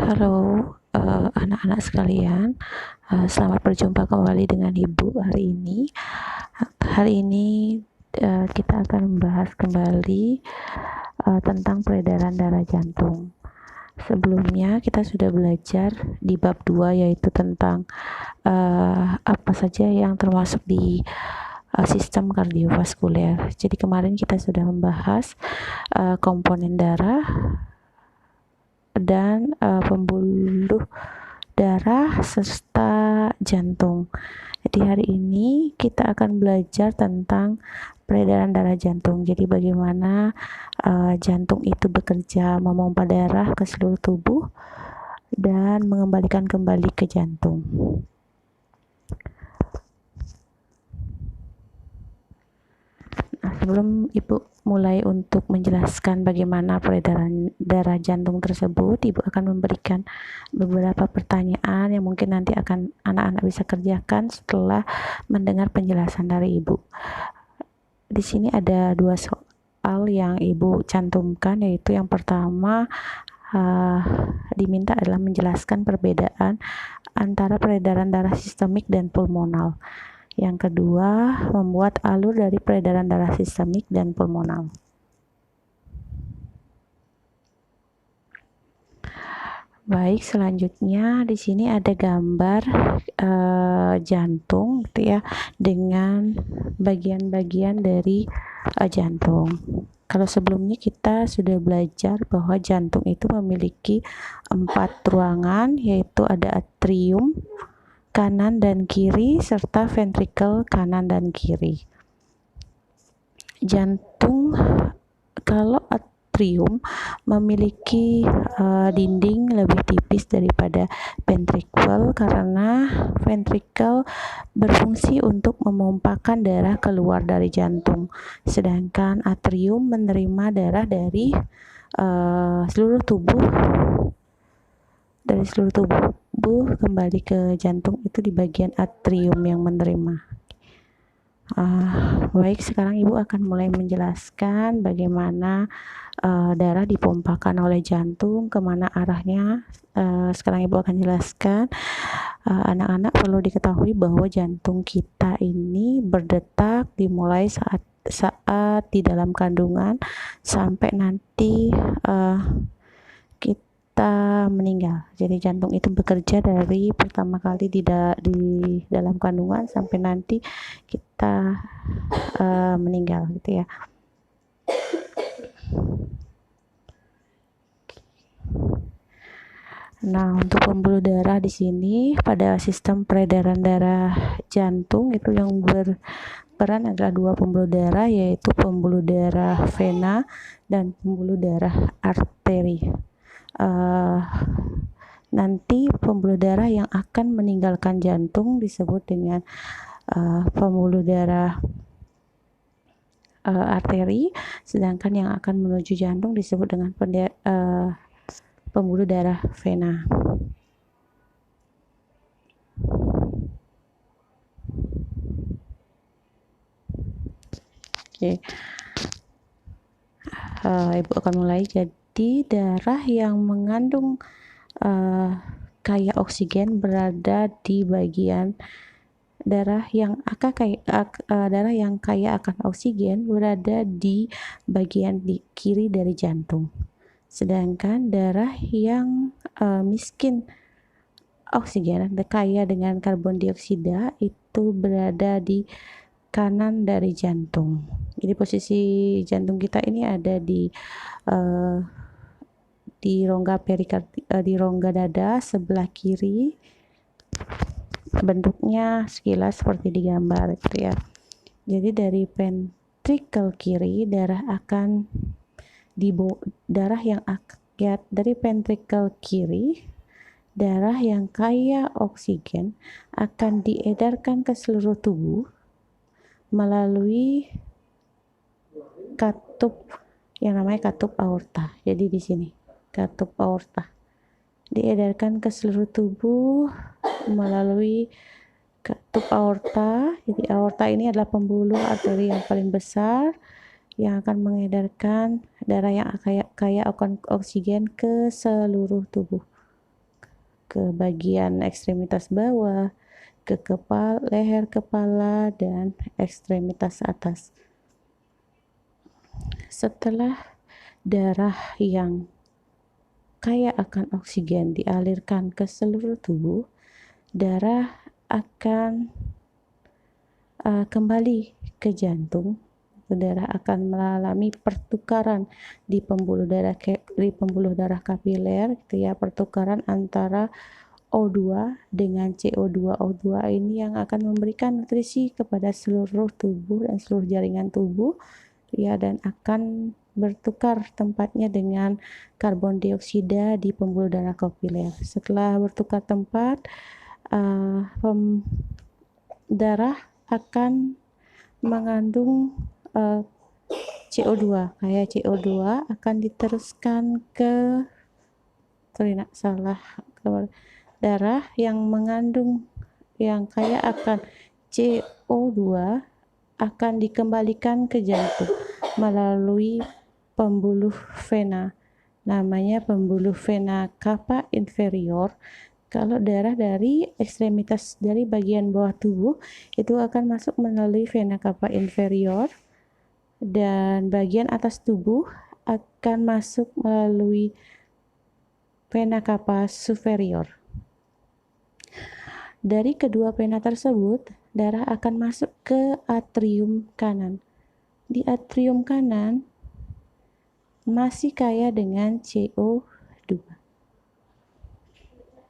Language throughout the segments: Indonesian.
Halo, anak-anak sekalian, selamat berjumpa kembali dengan Ibu hari ini. Kita akan membahas kembali tentang peredaran darah jantung. Sebelumnya kita sudah belajar di bab 2, yaitu tentang apa saja yang termasuk di sistem kardiovaskuler. Jadi kemarin kita sudah membahas komponen darah dan pembuluh darah serta jantung. Jadi hari ini kita akan belajar tentang peredaran darah jantung. Jadi bagaimana jantung itu bekerja memompa darah ke seluruh tubuh dan mengembalikan kembali ke jantung. Nah, sebelum Ibu mulai untuk menjelaskan bagaimana peredaran darah jantung tersebut, Ibu akan memberikan beberapa pertanyaan yang mungkin nanti akan anak-anak bisa kerjakan setelah mendengar penjelasan dari Ibu. Di sini ada 2 soal yang Ibu cantumkan, yaitu yang pertama diminta adalah menjelaskan perbedaan antara peredaran darah sistemik dan pulmonal. Yang kedua, membuat alur dari peredaran darah sistemik dan pulmonal. Baik, selanjutnya di sini ada gambar jantung gitu ya, dengan bagian-bagian dari jantung. Kalau sebelumnya kita sudah belajar bahwa jantung itu memiliki 4 ruangan, yaitu ada atrium kanan dan kiri serta ventrikel kanan dan kiri. Jantung, kalau atrium memiliki dinding lebih tipis daripada ventrikel, karena ventrikel berfungsi untuk memompakan darah keluar dari jantung, sedangkan atrium menerima darah dari seluruh tubuh kembali ke jantung, itu di bagian atrium yang menerima. Baik, sekarang Ibu akan mulai menjelaskan bagaimana darah dipompakan oleh jantung, kemana arahnya. Sekarang Ibu akan jelaskan. Anak-anak perlu diketahui bahwa jantung kita ini berdetak dimulai saat di dalam kandungan sampai nanti kita meninggal. Jadi jantung itu bekerja dari pertama kali di dalam kandungan sampai nanti kita meninggal gitu ya. Nah, untuk pembuluh darah di sini pada sistem peredaran darah jantung itu yang berperan adalah 2 pembuluh darah, yaitu pembuluh darah vena dan pembuluh darah arteri. Nanti pembuluh darah yang akan meninggalkan jantung disebut dengan pembuluh darah arteri, sedangkan yang akan menuju jantung disebut dengan pembuluh darah vena. Oke. Ibu akan mulai. Jadi darah yang mengandung kaya oksigen berada di bagian darah yang kaya akan oksigen berada di bagian kiri dari jantung. Sedangkan darah yang miskin oksigen, kaya dengan karbon dioksida, itu berada di kanan dari jantung. Jadi posisi jantung kita ini ada di rongga dada sebelah kiri. Bentuknya sekilas seperti di gambar gitu ya. Jadi dari ventrikel kiri dari ventrikel kiri, darah yang kaya oksigen akan diedarkan ke seluruh tubuh melalui katup yang namanya katup aorta. Jadi di sini katup aorta diedarkan ke seluruh tubuh melalui katup aorta. Jadi aorta ini adalah pembuluh arteri yang paling besar yang akan mengedarkan darah yang kaya akan oksigen ke seluruh tubuh. ke bagian ekstremitas bawah, ke leher kepala, dan ekstremitas atas. Setelah darah yang kaya akan oksigen dialirkan ke seluruh tubuh, darah akan kembali ke jantung. Darah akan mengalami pertukaran di pembuluh darah kapiler, gitu ya, pertukaran antara O2 dengan CO2. O2 ini yang akan memberikan nutrisi kepada seluruh tubuh dan seluruh jaringan tubuh, ya, dan akan bertukar tempatnya dengan karbon dioksida di pembuluh darah kapiler. Setelah bertukar tempat, darah akan mengandung CO2. Kayak CO2 akan diteruskan ke darah yang mengandung yang kaya akan CO2 akan dikembalikan ke jantung melalui pembuluh vena, namanya pembuluh vena cava inferior. Kalau darah dari ekstremitas dari bagian bawah tubuh itu akan masuk melalui vena cava inferior, dan bagian atas tubuh akan masuk melalui vena cava superior. Dari kedua vena tersebut, darah akan masuk ke atrium kanan. Di atrium kanan masih kaya dengan CO2.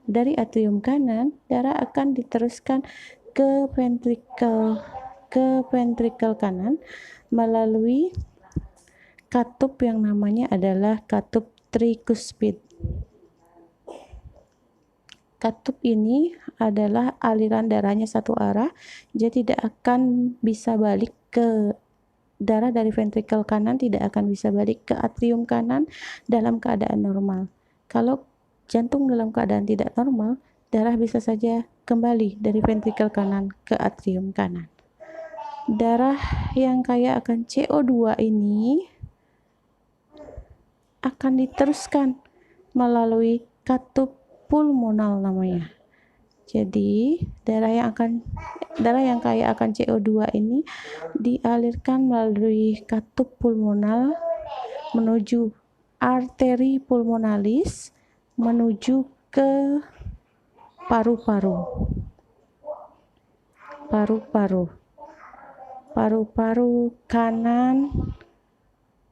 Dari atrium kanan, darah akan diteruskan ke ventrikel kanan melalui katup yang namanya adalah katup trikuspid. Katup ini adalah aliran darahnya satu arah, jadi tidak akan bisa balik ke darah dari ventrikel kanan, tidak akan bisa balik ke atrium kanan dalam keadaan normal. Kalau jantung dalam keadaan tidak normal, darah bisa saja kembali dari ventrikel kanan ke atrium kanan. Darah yang kaya akan CO2 ini akan diteruskan melalui katup pulmonal namanya. Jadi darah yang kaya akan CO2 ini dialirkan melalui katup pulmonal menuju arteri pulmonalis menuju ke paru-paru kanan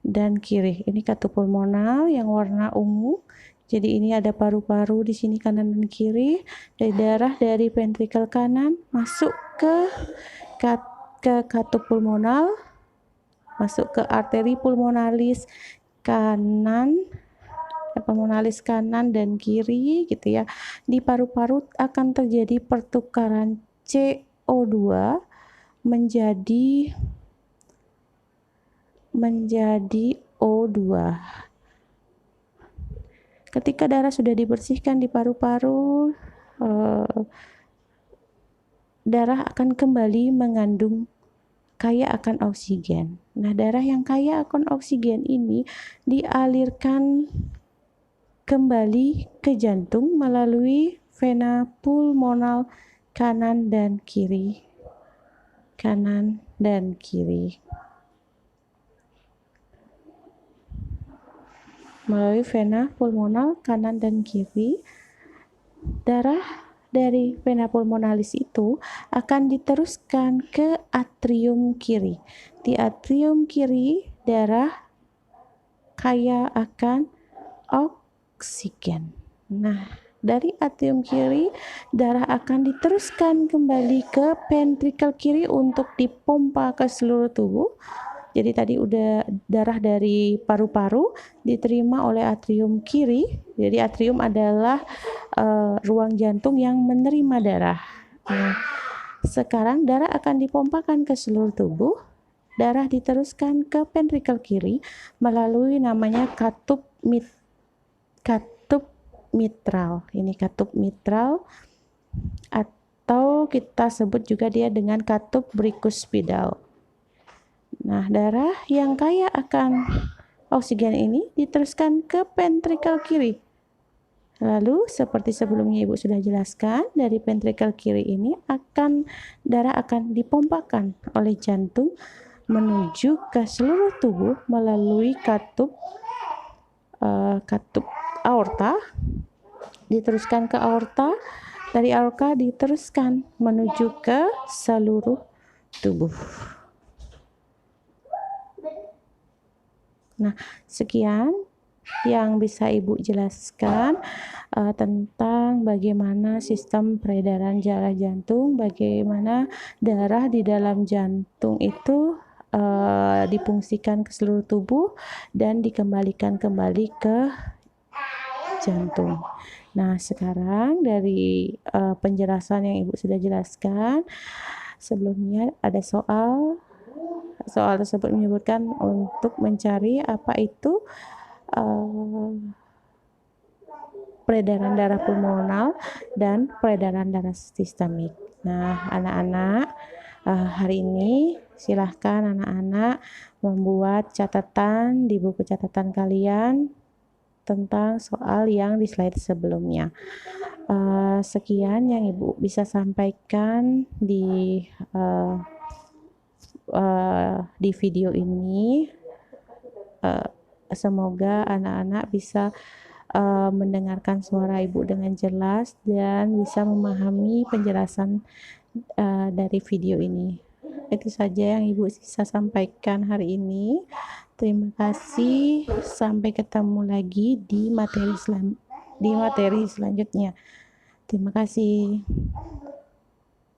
dan kiri. Ini katup pulmonal yang warna ungu. Jadi ini ada paru-paru di sini kanan dan kiri. Darah dari ventrikel kanan masuk ke katup pulmonal, masuk ke arteri pulmonalis kanan dan kiri, gitu ya. Di paru-paru akan terjadi pertukaran CO2 menjadi O2. Ketika darah sudah dibersihkan di paru-paru, darah akan kembali mengandung kaya akan oksigen. Nah, darah yang kaya akan oksigen ini dialirkan kembali ke jantung melalui vena pulmonal kanan dan kiri. Melalui vena pulmonal kanan dan kiri, darah dari vena pulmonalis itu akan diteruskan ke atrium kiri. Di atrium kiri, darah kaya akan oksigen. Nah, dari atrium kiri, darah akan diteruskan kembali ke ventrikel kiri untuk dipompa ke seluruh tubuh. Jadi tadi udah darah dari paru-paru diterima oleh atrium kiri. Jadi atrium adalah ruang jantung yang menerima darah. Nah, sekarang darah akan dipompakan ke seluruh tubuh. Darah diteruskan ke ventrikel kiri melalui namanya katup mitral. Ini katup mitral, atau kita sebut juga dia dengan katup brikuspidal. Nah, darah yang kaya akan oksigen ini diteruskan ke ventrikel kiri. Lalu seperti sebelumnya Ibu sudah jelaskan, dari ventrikel kiri ini darah akan dipompakan oleh jantung menuju ke seluruh tubuh melalui katup aorta, diteruskan ke aorta, dari aorta diteruskan menuju ke seluruh tubuh. Nah, sekian yang bisa Ibu jelaskan tentang bagaimana sistem peredaran darah jantung, bagaimana darah di dalam jantung itu difungsikan ke seluruh tubuh dan dikembalikan kembali ke jantung. Nah, sekarang dari penjelasan yang Ibu sudah jelaskan, sebelumnya ada soal tersebut menyebutkan untuk mencari apa itu peredaran darah pulmonal dan peredaran darah sistemik. Nah, anak-anak, hari ini silahkan anak-anak membuat catatan di buku catatan kalian tentang soal yang di slide sebelumnya. Sekian yang Ibu bisa sampaikan di video ini. Semoga anak-anak bisa mendengarkan suara Ibu dengan jelas dan bisa memahami penjelasan dari video ini. Itu saja yang Ibu bisa sampaikan hari ini. Terima kasih. Sampai ketemu lagi di materi selanjutnya. Terima kasih.